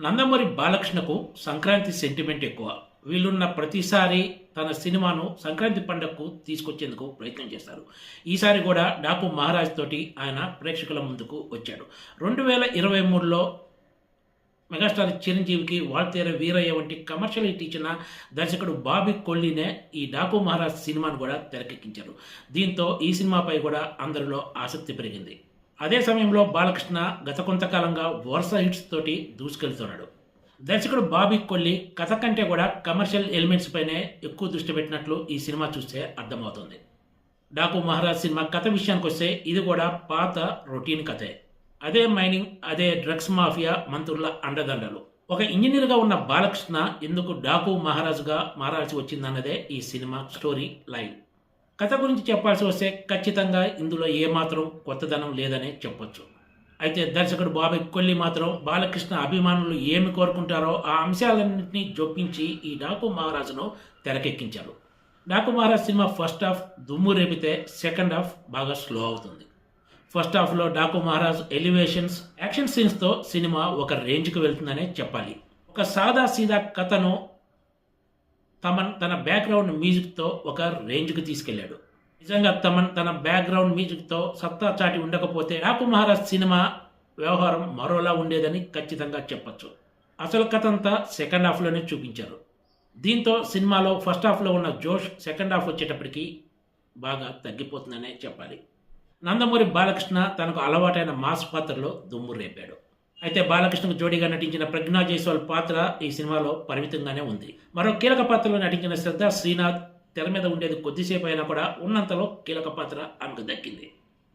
Nandamuri బాలకృష్ణకు Sankranti sentiment ఎక్కువ. వీళ్ళున్న ప్రతిసారి తన సినిమాను సంక్రాంతి పండగకు తీసుకొచ్చేందుకు ప్రయత్నం చేస్తారు. ఈసారి కూడా డాకు మహారాజ్ తోటి ఆయన ప్రేక్షకుల ముందుకు వచ్చాడు. 2023లో మెగాస్టార్ చిరంజీవికి వాల్తేర వీరయ్య వంటి కమర్షియల్ హిట్ ఇచ్చిన దర్శకుడు బాబీ కొల్లినే ఈ డాకు మహారాజ్ సినిమాను కూడా తెరకెక్కించారు. దీంతో ఈ సినిమాపై కూడా అందరిలో ఆసక్తి పెరిగింది. అదే సమయంలో బాలకృష్ణ గత కొంతకాలంగా వరుస హిట్స్ తోటి దూసుకెళ్తున్నాడు. దర్శకుడు బాబీ కొల్లి కథ కంటే కూడా కమర్షియల్ ఎలిమెంట్స్ పైనే ఎక్కువ దృష్టి పెట్టినట్లు ఈ సినిమా చూస్తే అర్థమవుతుంది. డాకు మహారాజ్ సినిమా కథ విషయానికి వస్తే ఇది కూడా పాత రొటీన్ కథే. అదే మైనింగ్, అదే డ్రగ్స్ మాఫియా మంత్రుల అండదండలు. ఒక ఇంజనీర్గా ఉన్న బాలకృష్ణ ఎందుకు డాకు మహారాజుగా మారాల్సి వచ్చిందన్నదే ఈ సినిమా స్టోరీ లైన్. కథ గురించి చెప్పాల్సి వస్తే ఖచ్చితంగా ఇందులో ఏమాత్రం కొత్తదనం లేదనే చెప్పొచ్చు. అయితే దర్శకుడు బాబీ కొల్లి మాత్రం బాలకృష్ణ అభిమానులు ఏమి కోరుకుంటారో ఆ అంశాలన్నింటినీ జొప్పించి ఈ డాకు మహారాజును తెరకెక్కించారు. Daaku Maharaaj cinema first half దుమ్ము రేపితే సెకండ్ హాఫ్ బాగా స్లో అవుతుంది. ఫస్ట్ హాఫ్లో డాకు మహారాజ్ ఎలివేషన్స్, యాక్షన్ సీన్స్తో సినిమా ఒక రేంజ్కి వెళ్తుందనే చెప్పాలి. ఒక సాదా సీదా కథను తమన్ తన బ్యాక్గ్రౌండ్ మ్యూజిక్తో ఒక రేంజ్కి తీసుకెళ్లాడు. నిజంగా తమన్ తన బ్యాక్గ్రౌండ్ మ్యూజిక్తో సత్తా చాటి ఉండకపోతే డాకు మహారాజ్ సినిమా వ్యవహారం మరోలా ఉండేదని ఖచ్చితంగా చెప్పొచ్చు. అసలు కథ అంతా సెకండ్ హాఫ్లోనే చూపించారు. దీంతో సినిమాలో ఫస్ట్ హాఫ్లో ఉన్న జోష్ సెకండ్ హాఫ్ వచ్చేటప్పటికి బాగా తగ్గిపోతుందనే చెప్పాలి. నందమూరి బాలకృష్ణ తనకు అలవాటైన మాస్ పాత్రలో దుమ్ము రేపాడు. అయితే బాలకృష్ణకు జోడీగా నటించిన ప్రజ్ఞా జైస్వాల్ పాత్ర ఈ సినిమాలో పరిమితంగానే ఉంది. మరో కీలక పాత్రలో నటించిన శ్రద్ధా శ్రీనాథ్ తెర మీద ఉండేది కొద్దిసేపు అయినా కూడా ఉన్నంతలో కీలక పాత్ర ఆమెకు దక్కింది.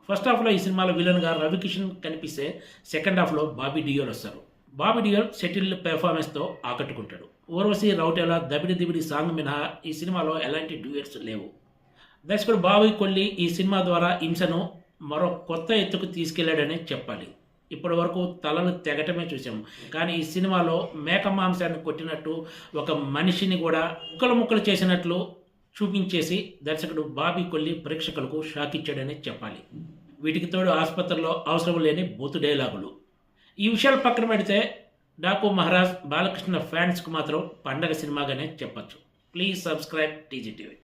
ఫస్ట్ హాఫ్లో ఈ సినిమాలో విలన్గా రవికిషన్ కనిపిస్తే సెకండ్ హాఫ్లో బాబీ డియోల్ వస్తారు. బాబీ డియోల్ సెటిల్డ్ పెర్ఫార్మెన్స్తో ఆకట్టుకుంటాడు. ఊర్వశి రౌటేలా దబిడి దిబిడి సాంగ్ మినహా ఈ సినిమాలో ఎలాంటి డ్యూయట్స్ లేవు. దర్శకుడు బాబీ కొల్లి ఈ సినిమా ద్వారా హింసను మరో కొత్త ఎత్తుకు తీసుకెళ్లాడనే చెప్పాలి. ఇప్పటి వరకు తలలు తెగటమే చూసాం, కానీ ఈ సినిమాలో మేక మాంసాన్ని కొట్టినట్టు ఒక మనిషిని కూడా ముక్కలు ముక్కలు చేసినట్లు చూపించేసి దర్శకుడు బాబీ కొల్లి ప్రేక్షకులకు షాక్ ఇచ్చాడనే చెప్పాలి. వీటికి తోడు ఆసుపత్రిలో అవసరం లేని బూతు డైలాగులు. ఈ విషయాలు పక్కన పెడితే డాకు మహారాజ్ బాలకృష్ణ ఫ్యాన్స్కు మాత్రం పండగ సినిమాగానే చెప్పచ్చు. Please subscribe TG TV.